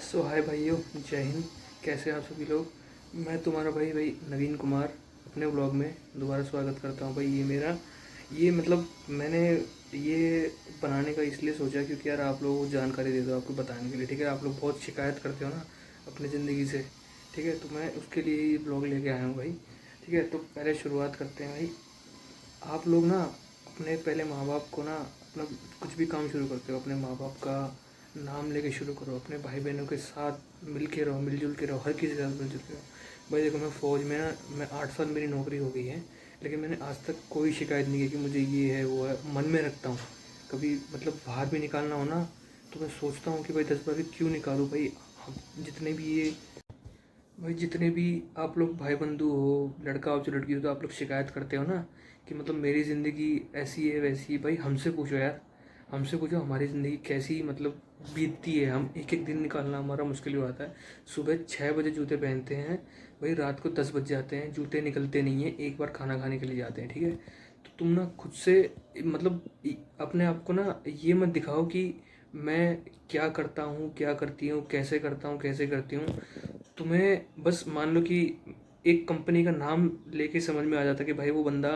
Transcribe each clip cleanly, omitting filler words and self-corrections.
सो हाय भाइयों, जय हिंद। कैसे हैं आप सभी लोग। मैं तुम्हारा भाई नवीन कुमार अपने व्लॉग में दोबारा स्वागत करता हूँ भाई। ये मतलब मैंने ये बनाने का इसलिए सोचा क्योंकि यार आप लोगों को जानकारी दे दो आपको बताने के लिए। ठीक है, आप लोग बहुत शिकायत करते हो ना अपनी ज़िंदगी से। ठीक है, तो मैं उसके लिए ये ब्लॉग लेके आया हूँ भाई। ठीक है, तो पहले शुरुआत करते हैं भाई। आप लोग ना अपने पहले माँ बाप को ना अपना कुछ भी काम शुरू करते हो अपने माँ बाप का नाम लेके शुरू करो। अपने भाई बहनों के साथ मिल के रहो, मिलजुल के रहो, हर किसी के साथ मिलजुल के रहो। भाई देखो, मैं फ़ौज में ना, मैं 8 साल मेरी नौकरी हो गई है, लेकिन मैंने आज तक कोई शिकायत नहीं की कि मुझे ये है वो है। मन में रखता हूँ। कभी मतलब बाहर भी निकालना हो ना तो मैं सोचता हूँ कि भाई 10 बार भी क्यों निकालूँ भाई। हम जितने भी ये भाई जितने भी आप लोग भाई बंधु हो, लड़का हो चाहे लड़की हो, तो आप लोग शिकायत करते हो ना कि मतलब मेरी ज़िंदगी ऐसी है वैसी है। भाई हमसे पूछो यार, हमसे पूछो हमारी ज़िंदगी कैसी मतलब बीतती है। हम एक एक दिन निकालना हमारा मुश्किल हो जाता है। सुबह 6 बजे जूते पहनते हैं भाई, रात को 10 बज जाते हैं, जूते निकलते नहीं हैं, एक बार खाना खाने के लिए जाते हैं। ठीक है, तो तुम ना खुद से मतलब अपने आप को ना ये मत दिखाओ कि मैं क्या करता हूँ, क्या करती हूँ, कैसे करता हूँ, कैसे करती हूँ। तुम्हें बस मान लो कि एक कंपनी का नाम लेके समझ में आ जाता है कि भाई वो बंदा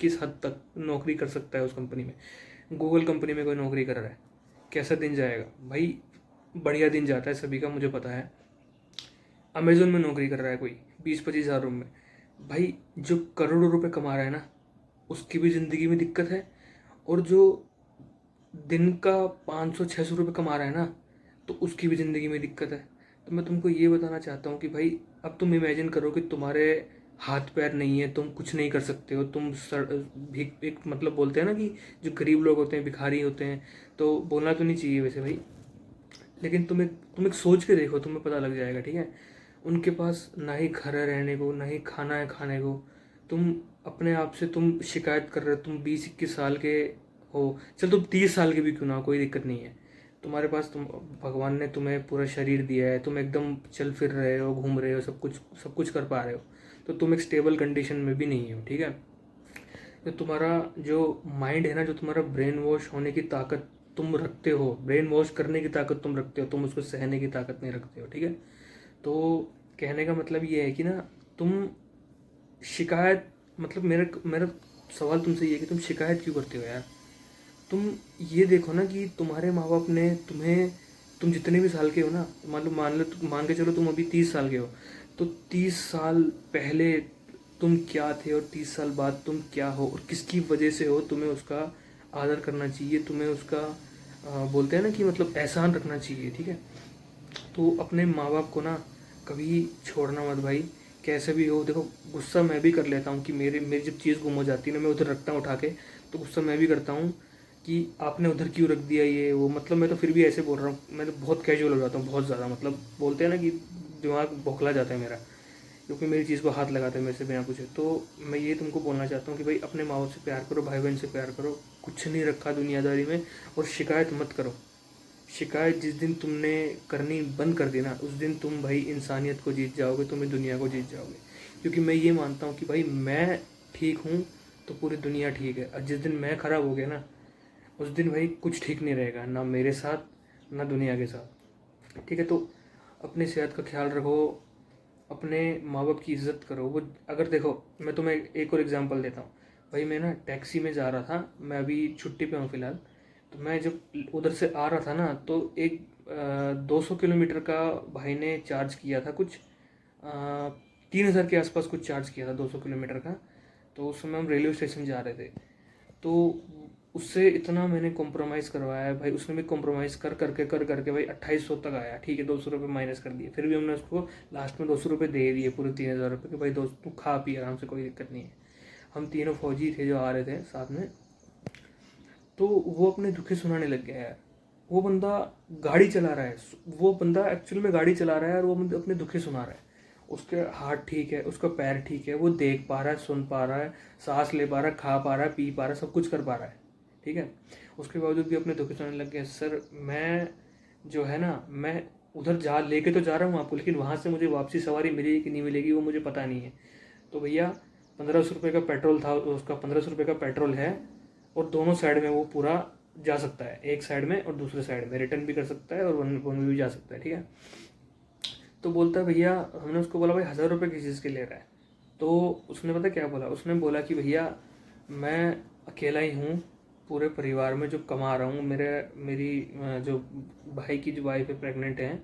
किस हद तक नौकरी कर सकता है उस कंपनी में। गूगल कंपनी में कोई नौकरी कर रहा है, कैसा दिन जाएगा भाई। बढ़िया दिन जाता है सभी का, मुझे पता है। अमेजोन में नौकरी कर रहा है कोई 20-25 हज़ार में, भाई जो करोड़ों रुपए कमा रहा है ना उसकी भी ज़िंदगी में दिक्कत है। और जो दिन का 500-600 रुपये कमा रहा है ना तो उसकी भी ज़िंदगी में दिक्कत है। तो मैं तुमको ये बताना चाहता हूँ कि भाई अब तुम इमेजिन करो कि तुम्हारे हाथ पैर नहीं है, तुम कुछ नहीं कर सकते हो, तुम सर भी एक मतलब बोलते हैं ना कि जो गरीब लोग होते हैं, भिखारी होते हैं, तो बोलना तो नहीं चाहिए वैसे भाई, लेकिन तुम एक सोच के देखो, तुम्हें पता लग जाएगा। ठीक है, उनके पास ना ही घर है रहने को, ना ही खाना है खाने को। तुम अपने आप से तुम शिकायत कर रहे हो। तुम 20-21 साल के हो, चल तुम 30 साल के भी क्यों ना हो, कोई दिक्कत नहीं है। तुम्हारे पास तुम भगवान ने तुम्हें पूरा शरीर दिया है, तुम एकदम चल फिर रहे हो, घूम रहे हो, सब कुछ कर पा रहे हो। तो तुम एक स्टेबल कंडीशन में भी नहीं हो। ठीक है, जो तुम्हारा जो माइंड है ना, जो तुम्हारा ब्रेन वॉश होने की ताकत तुम रखते हो, ब्रेन वॉश करने की ताकत तुम रखते हो, तुम उसको सहने की ताकत नहीं रखते हो। ठीक है, तो कहने का मतलब ये है कि ना तुम शिकायत मतलब मेरा मेरा सवाल तुमसे ये है कि तुम शिकायत क्यों करते हो यार। तुम ये देखो ना कि तुम्हारे माँ बाप ने तुम्हें, तुम जितने भी साल के हो ना, मान के चलो तुम अभी 30 साल के हो, तो 30 साल पहले तुम क्या थे और 30 साल बाद तुम क्या हो और किसकी वजह से हो, तुम्हें उसका आदर करना चाहिए। तुम्हें उसका बोलते हैं ना कि मतलब एहसान रखना चाहिए। ठीक है, तो अपने माँ बाप को ना कभी छोड़ना मत भाई। कैसे भी हो, देखो गुस्सा मैं भी कर लेता हूँ कि मेरी मेरी जब चीज़ गुम हो जाती है ना, मैं उधर रखता हूँ उठा के, तो गुस्सा मैं भी करता हूँ कि आपने उधर क्यों रख दिया ये वो। मतलब मैं तो फिर भी ऐसे बोल रहा हूँ, मैं तो बहुत कैजुअल हो जाता हूँ, बहुत ज़्यादा। मतलब बोलते हैं ना कि दिमाग बौखला जाता है मेरा, क्योंकि मेरी चीज़ को हाथ लगाते हैं मेरे से बिना पूछे। तो मैं ये तुमको बोलना चाहता हूँ कि भाई अपने माँ बाप से प्यार करो, भाई बहन से प्यार करो। कुछ नहीं रखा दुनियादारी में, और शिकायत मत करो। शिकायत जिस दिन तुमने करनी बंद कर दी ना, उस दिन तुम भाई इंसानियत को जीत जाओगे, तुम दुनिया को जीत जाओगे। क्योंकि मैं ये मानता हूँ कि भाई मैं ठीक हूँ तो पूरी दुनिया ठीक है, और जिस दिन मैं ख़राब हो गया ना उस दिन भाई कुछ ठीक नहीं रहेगा, ना मेरे साथ ना दुनिया के साथ। ठीक है, तो अपनी सेहत का ख्याल रखो, अपने माँ बाप की इज़्ज़त करो। वो अगर देखो, मैं तुम्हें एक और एग्जांपल देता हूँ भाई। मैं ना टैक्सी में जा रहा था, मैं अभी छुट्टी पे हूँ फ़िलहाल। तो मैं जब उधर से आ रहा था ना तो एक 200 किलोमीटर का भाई ने चार्ज किया था कुछ 3 हज़ार के आसपास कुछ चार्ज किया था 200 किलोमीटर का। तो उस समय हम रेलवे स्टेशन जा रहे थे, तो उससे इतना मैंने कॉम्प्रोमाइज़ करवाया है भाई। उसने भी कॉम्प्रोमाइज़ कर करके भाई 2800 तक आया। ठीक है, 200 रुपये माइनस कर दिए, फिर भी हमने उसको लास्ट में 200 रुपये दे दिए पूरे 3000 रुपये कि भाई दोस्त तू खा पी आराम से, कोई दिक्कत नहीं है। हम तीनों फौजी थे जो आ रहे थे साथ में। तो वो अपने दुखे सुनाने लग गया है। वो बंदा गाड़ी चला रहा है, वो बंदा एक्चुअल में गाड़ी चला रहा है और वो बंदा अपने दुखे सुना रहा है। उसके हाथ ठीक है, उसका पैर ठीक है, वो देख पा रहा है, सुन पा रहा है, सांस ले पा रहा है, खा पा रहा है, पी पा रहा है, सब कुछ कर पा रहा है। ठीक है, उसके बावजूद भी अपने दुखे सुनाने लग गया। सर मैं जो है ना, मैं उधर जा लेके तो जा रहा हूँ आपको, लेकिन वहाँ से मुझे वापसी सवारी मिलेगी कि नहीं मिलेगी वो मुझे पता नहीं है। तो भैया 1500 रुपये का पेट्रोल था उसका, 1500 रुपये का पेट्रोल है, और दोनों साइड में वो पूरा जा सकता है, एक साइड में और दूसरे साइड में रिटर्न भी कर सकता है और वन वन भी जा सकता है। ठीक है, तो बोलता है भैया, हमने उसको बोला भाई 1000 रुपये किस चीज़ के ले रहा है? तो उसने पता क्या बोला, उसने बोला कि भैया मैं अकेला ही हूँ पूरे परिवार में जो कमा रहा हूँ, मेरी जो भाई की जो वाइफ है प्रेग्नेंट है,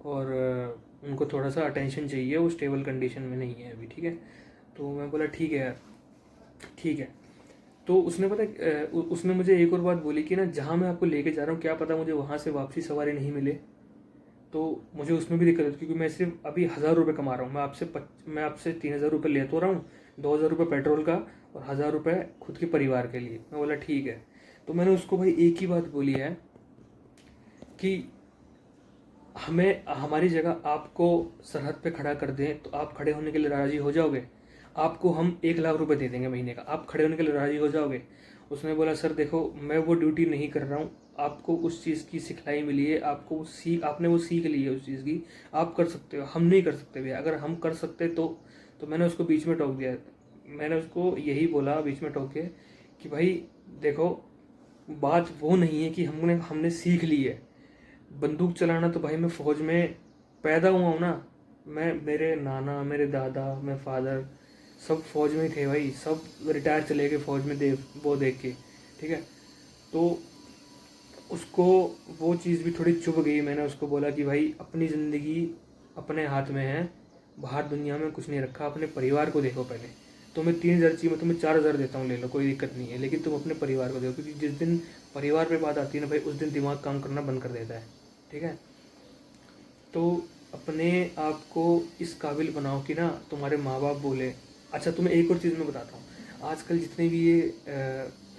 और उनको थोड़ा सा अटेंशन चाहिए, वो स्टेबल कंडीशन में नहीं है अभी, ठीक है। तो मैं बोला ठीक है यार, ठीक है। तो उसने पता उसने मुझे एक और बात बोली कि ना, जहाँ मैं आपको लेके जा रहा हूँ क्या पता मुझे वहाँ से वापसी सवारी नहीं मिले, तो मुझे उसमें भी दिक्कत होती, क्योंकि मैं सिर्फ अभी 1000 रुपये कमा रहा हूँ। मैं आपसे 3000 रुपये ले तो रहा हूँ, 2000 रुपये पेट्रोल का और 1000 रुपये खुद के परिवार के लिए। मैं बोला ठीक है। तो मैंने उसको भाई एक ही बात बोली है कि हमें हमारी जगह आपको सरहद पे खड़ा कर दें तो आप खड़े होने के लिए राज़ी हो जाओगे? आपको हम 1 लाख रुपए दे देंगे महीने का, आप खड़े होने के लिए राज़ी हो जाओगे? उसने बोला सर देखो, मैं वो ड्यूटी नहीं कर रहा हूँ, आपको उस चीज़ की सिखलाई मिली है, आपने वो सीख ली है उस चीज़ की, आप कर सकते हो, हम नहीं कर सकते भैया। अगर हम कर सकते तो मैंने उसको बीच में टोक दिया। मैंने उसको यही बोला बीच में टोक के कि भाई देखो, बात वो नहीं है कि हमने हमने सीख ली है बंदूक चलाना, तो भाई मैं फ़ौज में पैदा हुआ हूँ ना। मैं, मेरे नाना, मेरे दादा, मेरे फादर सब फौज में थे भाई, सब रिटायर चले गए फौज में, देख के, ठीक है। तो उसको वो चीज़ भी थोड़ी चुभ गई। मैंने उसको बोला कि भाई अपनी ज़िंदगी अपने हाथ में है, बाहर दुनिया में कुछ नहीं रखा, अपने परिवार को देखो पहले। तुम्हें 3000 चाहिए, मैं तुम्हें 4000 देता हूँ, ले लो, कोई दिक्कत नहीं है, लेकिन तुम अपने परिवार को देखो, क्योंकि जिस दिन परिवार पे बात आती है ना भाई, उस दिन दिमाग काम करना बंद कर देता है, ठीक है। तो अपने आप को इस काबिल बनाओ कि ना तुम्हारे माँ बाप बोले। अच्छा, तुम्हें एक और चीज़ मैं बताता हूँ, आजकल जितने भी ये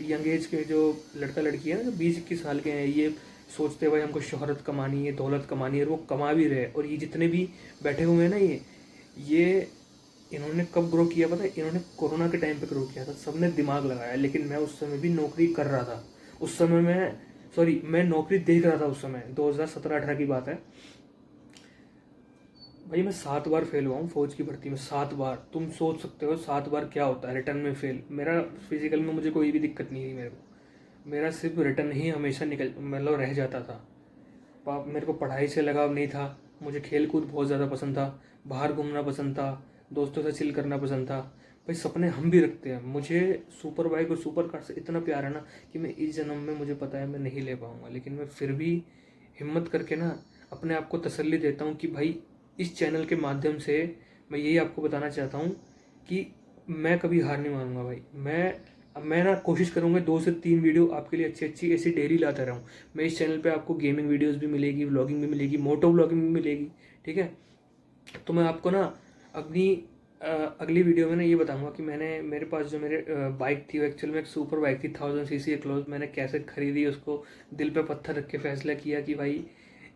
यंग एज के जो लड़का लड़की है ना, जो 20-21 साल के हैं, ये सोचते हैं भाई हमको शोहरत कमानी है, दौलत कमानी है, और वो कमा भी रहे। और ये जितने भी बैठे हुए हैं ना, ये इन्होंने कब ग्रो किया पता है? इन्होंने कोरोना के टाइम पे ग्रो किया था, सबने दिमाग लगाया। लेकिन मैं उस समय भी नौकरी कर रहा था, उस समय मैं नौकरी देख रहा था उस समय, 2017-18 की बात है भाई। मैं 7 बार फेल हुआ हूँ फौज की भर्ती में, 7 बार। तुम सोच सकते हो 7 बार क्या होता है रिटर्न में फेल। मेरा फिजिकल में मुझे कोई भी दिक्कत नहीं थी, मेरा सिर्फ रिटर्न ही हमेशा मतलब रह जाता था। मेरे को पढ़ाई से लगाव नहीं था, मुझे खेल कूद बहुत ज़्यादा पसंद था, बाहर घूमना पसंद था, दोस्तों से चिल करना पसंद था। भाई सपने हम भी रखते हैं। मुझे सुपर बाइक और सुपर कार से इतना प्यार है ना कि मैं इस जन्म में, मुझे पता है मैं नहीं ले पाऊँगा, लेकिन मैं फिर भी हिम्मत करके ना अपने आप को तसल्ली देता हूँ कि भाई इस चैनल के माध्यम से मैं यही आपको बताना चाहता हूँ कि मैं कभी हार नहीं मानूंगा भाई। मैं ना कोशिश करूँगा 2 से 3 वीडियो आपके लिए अच्छी अच्छी ऐसी डेली लाता रहूँ। मैं इस चैनल पे आपको गेमिंग वीडियोस भी मिलेगी, व्लॉगिंग भी मिलेगी, मोटो व्लॉगिंग भी मिलेगी, ठीक है। तो मैं आपको ना अपनी अगली वीडियो में ना ये बताऊंगा कि मेरे पास जो मेरे बाइक थी, वो एक्चुअल में एक सुपर बाइक थी, 1000 cc क्लोज। मैंने कैसे खरीदी, उसको दिल पे पत्थर रख के फैसला किया कि भाई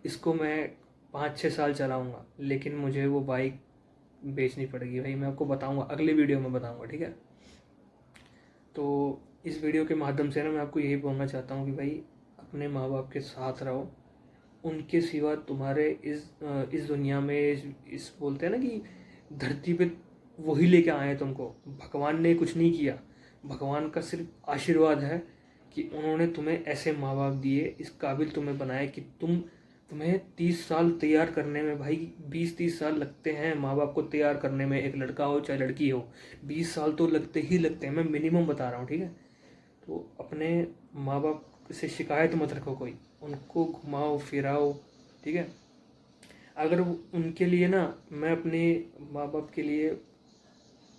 इसको मैं 5-6 साल चलाऊंगा, लेकिन मुझे वो बाइक बेचनी पड़ेगी भाई। मैं आपको बताऊंगा, अगले वीडियो में बताऊंगा, ठीक है। तो इस वीडियो के माध्यम से ना मैं आपको यही बोलना चाहता हूँ कि भाई अपने माँ बाप के साथ रहो, उनके सिवा तुम्हारे इस दुनिया में, इस बोलते हैं ना कि धरती पे वही लेके आए हैं तुमको। भगवान ने कुछ नहीं किया, भगवान का सिर्फ आशीर्वाद है कि उन्होंने तुम्हें ऐसे माँ बाप दिए, इस काबिल तुम्हें बनाए कि तुम्हें 30 साल तैयार करने में भाई, 20-30 साल लगते हैं माँ बाप को तैयार करने में, एक लड़का हो चाहे लड़की हो, 20 साल तो लगते ही लगते हैं, मैं मिनिमम बता रहा हूँ, ठीक है। तो अपने माँ बाप से शिकायत मत रखो कोई, उनको घुमाओ फिराओ, ठीक है। अगर उनके लिए ना, मैं अपने माँ बाप के लिए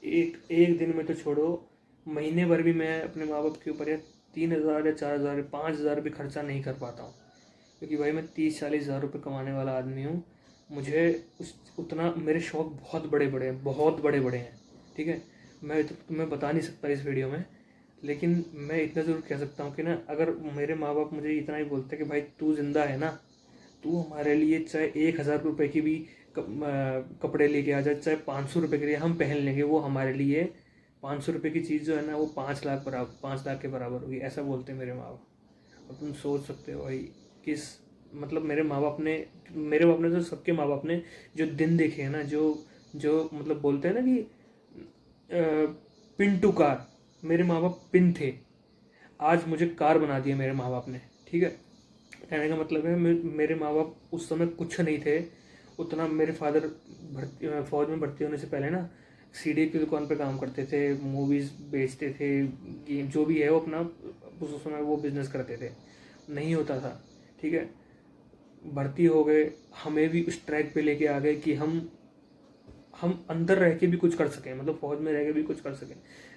एक एक दिन में तो छोड़ो, महीने भर भी मैं अपने माँ बाप के ऊपर या 3000 या 4000 5000 भी खर्चा नहीं कर पाता हूँ, क्योंकि भाई मैं 30-40 हज़ार रुपये कमाने वाला आदमी हूँ। मुझे उतना, मेरे शौक़ बहुत बड़े बड़े हैं, बहुत बड़े बड़े हैं, ठीक है। मैं तो तुम्हें बता नहीं सकता इस वीडियो में, लेकिन मैं इतना ज़रूर कह सकता हूँ कि ना, अगर मेरे माँ बाप मुझे इतना ही बोलते कि भाई तू ज़िंदा है ना, तू हमारे लिए चाहे 1000 रुपये की भी कपड़े लेके आ जाए, चाहे 500 रुपये के लिए हम पहन लेंगे, वो हमारे लिए 500 रुपये की चीज़ जो है ना, वो 5 लाख के बराबर होगी, ऐसा बोलते हैं मेरे माँ बाप। और तुम सोच सकते हो भाई किस, मतलब मेरे बाप ने तो, सबके माँ बाप ने जो दिन देखे हैं ना, जो जो मतलब बोलते हैं ना कि पिन टू कार, मेरे माँ बाप पिन थे, आज मुझे कार बना दिया मेरे माँ बाप ने, ठीक है। कहने का मतलब है मेरे माँ बाप उस समय कुछ नहीं थे, उतना मेरे फादर फौज में भर्ती होने से पहले ना सीडी की दुकान पे काम करते थे, मूवीज़ बेचते थे, गेम जो भी है वो अपना उस समय वो बिज़नेस करते थे, नहीं होता था, ठीक है। भर्ती हो गए, हमें भी उस ट्रैक पे लेके आ गए कि हम अंदर रह के भी कुछ कर सकें, मतलब फ़ौज में रह के भी कुछ कर सकें।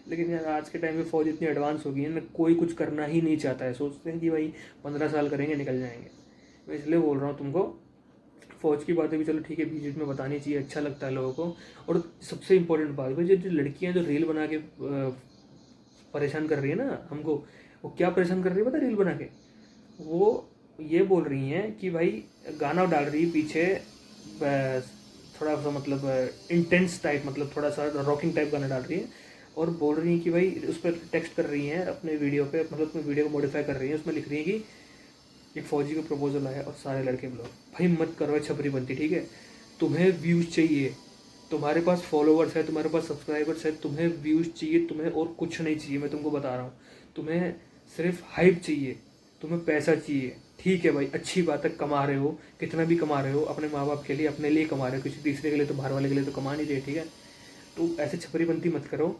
लेकिन यार आज के टाइम में फ़ौज इतनी एडवांस हो गई है ना, कोई कुछ करना ही नहीं चाहता है, सोचते हैं कि भाई 15 साल करेंगे निकल जाएंगे। मैं इसलिए बोल रहा हूँ तुमको, फ़ौज की बातें भी चलो ठीक है बीच बीच में बतानी चाहिए, अच्छा लगता है लोगों को। और सबसे इम्पोर्टेंट बात भाई, जो लड़कियाँ जो रील बना के परेशान कर रही है ना हमको, वो क्या परेशान कर रही है पता है रील बना के? वो ये बोल रही हैं कि भाई गाना डाल रही है पीछे थोड़ा सा मतलब इंटेंस टाइप, मतलब थोड़ा सा रॉकिंग टाइप गाना डाल रही है, और बोल रही हैं कि भाई उस पर टेक्स्ट कर रही हैं अपने वीडियो पे, मतलब अपने वीडियो को मॉडिफाई कर रही हैं, उसमें लिख रही है कि एक फ़ौजी को प्रपोजल आया और सारे लड़के ब्लॉक। भाई मत करो छपरी बनती, ठीक है। तुम्हें व्यूज़ चाहिए, तुम्हारे पास फॉलोवर्स है, तुम्हारे पास सब्सक्राइबर्स है, तुम्हें व्यूज़ चाहिए, तुम्हें और कुछ नहीं चाहिए। मैं तुमको बता रहा हूँ, तुम्हें सिर्फ हाइप चाहिए, तुम्हें पैसा चाहिए, ठीक है भाई अच्छी बात है, कमा रहे हो, कितना भी कमा रहे हो, अपने माँ बाप के लिए अपने लिए कमा रहे हो, किसी तीसरे के लिए तो बाहर वाले के लिए तो कमा नहीं रहे, ठीक है। तो ऐसे छपरी बनती मत करो।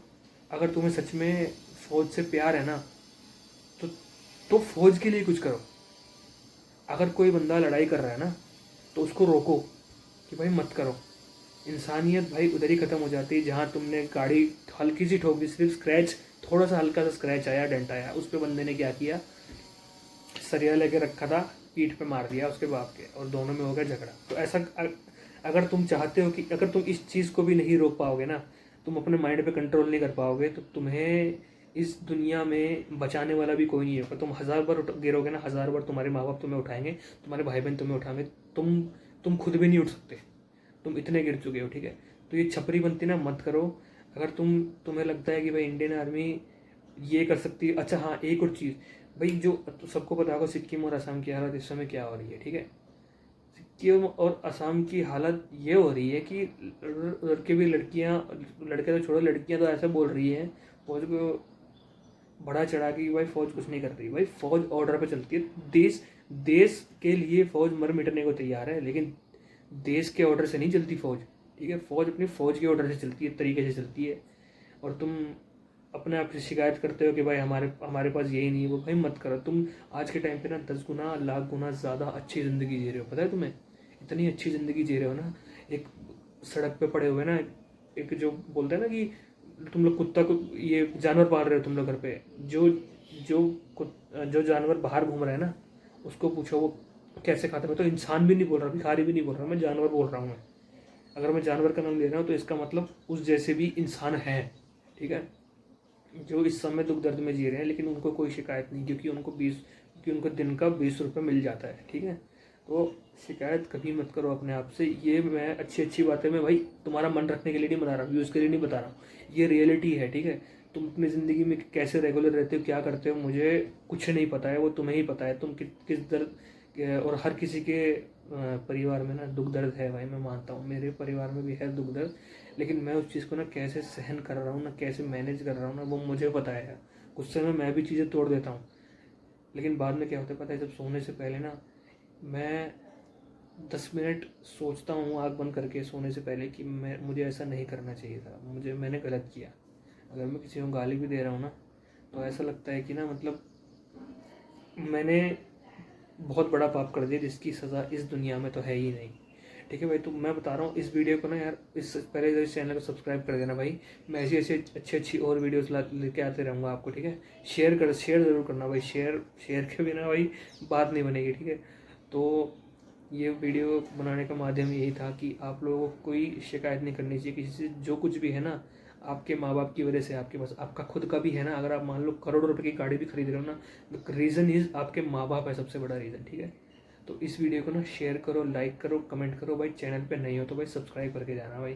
अगर तुम्हें सच में फ़ौज से प्यार है ना, तो फ़ौज के लिए कुछ करो। अगर कोई बंदा लड़ाई कर रहा है ना, तो उसको रोको कि भाई मत करो। इंसानियत भाई उधर ही ख़त्म हो जाती है जहाँ तुमने गाड़ी हल्की सी ठोक दी, सिर्फ स्क्रैच, थोड़ा सा हल्का सा स्क्रैच आया, डेंट आया, उस पर बंदे ने क्या किया, सरिया लेके रखा था, पीठ पे मार दिया उसके बाप के, और दोनों में हो गया झगड़ा। तो ऐसा अगर तुम चाहते हो कि अगर तुम इस चीज़ को भी नहीं रोक पाओगे ना, तुम अपने माइंड पे कंट्रोल नहीं कर पाओगे, तो तुम्हें इस दुनिया में बचाने वाला भी कोई नहीं है। तुम 1000 बार गिरोगे ना, 1000 बार तुम्हारे माँ बाप तुम्हें उठाएंगे, तुम्हारे भाई बहन तुम्हें उठाएंगे, तुम खुद भी नहीं उठ सकते, तुम इतने गिर चुके हो, ठीक है। तो ये छपरी बनती ना मत करो। अगर तुम्हें लगता है कि भाई इंडियन आर्मी ये कर सकती है, अच्छा हाँ एक और चीज़ भाई, जो तो सबको पता होगा सिक्किम और असम की हालत इस समय क्या हो रही है, ठीक है। सिक्किम और असम की हालत ये हो रही है कि लड़के भी लड़कियां, लड़के तो छोड़ो, लड़कियां तो ऐसे बोल रही हैं फौज को बढ़ा चढ़ा के, भाई फौज कुछ नहीं कर रही। भाई फौज ऑर्डर पे चलती है, देश देश के लिए फौज मर मिटने को तैयार है, लेकिन देश के ऑर्डर से नहीं चलती फौज, ठीक है। फौज अपनी फौज के ऑर्डर से चलती है, तरीके से चलती है। और तुम अपने आप से शिकायत करते हो कि भाई हमारे हमारे पास यही नहीं है, वो भाई मत करो। तुम आज के टाइम पे ना 10 गुना लाख गुना ज़्यादा अच्छी ज़िंदगी जी रहे हो, पता है तुम्हें, इतनी अच्छी ज़िंदगी जी रहे हो ना। एक सड़क पे पड़े हुए ना, एक जो बोलते हैं ना कि तुम लोग कुत्ता को ये जानवर पाल रहे हो तुम लोग घर पे, जो जो जो जानवर बाहर घूम रहा है ना, उसको पूछो वो कैसे खाता है। मैं तो इंसान भी नहीं बोल रहा, भिखारी भी नहीं बोल रहा, मैं जानवर बोल रहा हूँ। मैं अगर मैं जानवर का नाम ले रहा हूँ तो इसका मतलब उस जैसे भी इंसान है, ठीक है, जो इस समय दुख दर्द में जी रहे हैं, लेकिन उनको कोई शिकायत नहीं, क्योंकि उनको दिन का 20 रुपये मिल जाता है, ठीक है। तो शिकायत कभी मत करो अपने आप से। ये मैं अच्छी अच्छी बातें मैं भाई तुम्हारा मन रखने के लिए नहीं बता रहा हूँ, व्यूज़ के लिए नहीं बता रहा हूँ, ये रियलिटी है, ठीक है। तुम अपनी ज़िंदगी में कैसे रेगुलर रहते हो, क्या करते हो, मुझे कुछ नहीं पता है, वो तुम्हें ही पता है। तुम किस दर्द और हर किसी के परिवार में ना दुख दर्द है भाई, मैं मानता हूँ मेरे परिवार में भी है दुख दर्द, लेकिन मैं उस चीज़ को ना कैसे सहन कर रहा हूँ ना, कैसे मैनेज कर रहा हूँ ना, वो मुझे पता है यार। गुस्से में मैं भी चीज़ें तोड़ देता हूँ, लेकिन बाद में क्या होता है पता है, जब सोने से पहले ना मैं 10 मिनट सोचता हूँ आँख बंद करके सोने से पहले कि मुझे ऐसा नहीं करना चाहिए था, मैंने गलत किया। अगर मैं किसी को गाली भी दे रहा हूँ ना, तो ऐसा लगता है कि ना मतलब मैंने बहुत बड़ा पाप कर दिया जिसकी सज़ा इस दुनिया में तो है ही नहीं, ठीक है भाई। तो मैं बता रहा हूँ इस वीडियो को ना यार, इस पहले तो इस चैनल को सब्सक्राइब कर देना भाई, मैं ऐसी ऐसी अच्छी अच्छी और वीडियोस लेके आते रहूँगा आपको, ठीक है। शेयर ज़रूर करना भाई, शेयर के बिना भाई बात नहीं बनेगी, ठीक है। तो ये वीडियो बनाने का माध्यम यही था कि आप लोगों को कोई शिकायत नहीं करनी चाहिए किसी से, जो कुछ भी है ना आपके माँ बाप की वजह से आपके पास, आपका खुद का भी है ना, अगर आप मान लो करोड़ों रुपए की गाड़ी भी खरीद रहे हो ना, द रीज़न इज़ आपके माँ बाप है सबसे बड़ा रीज़न, ठीक है। तो इस वीडियो को ना शेयर करो, लाइक करो, कमेंट करो भाई, चैनल पे नहीं हो तो भाई सब्सक्राइब करके जाना भाई,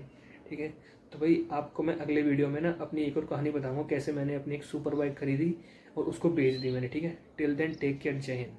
ठीक है। तो भाई आपको मैं अगले वीडियो में ना अपनी एक और कहानी बताऊँगा, कैसे मैंने अपनी एक सुपर बाइक खरीदी और उसको बेच दी मैंने, ठीक है। टिल देन टेक केयर, जय हिंद।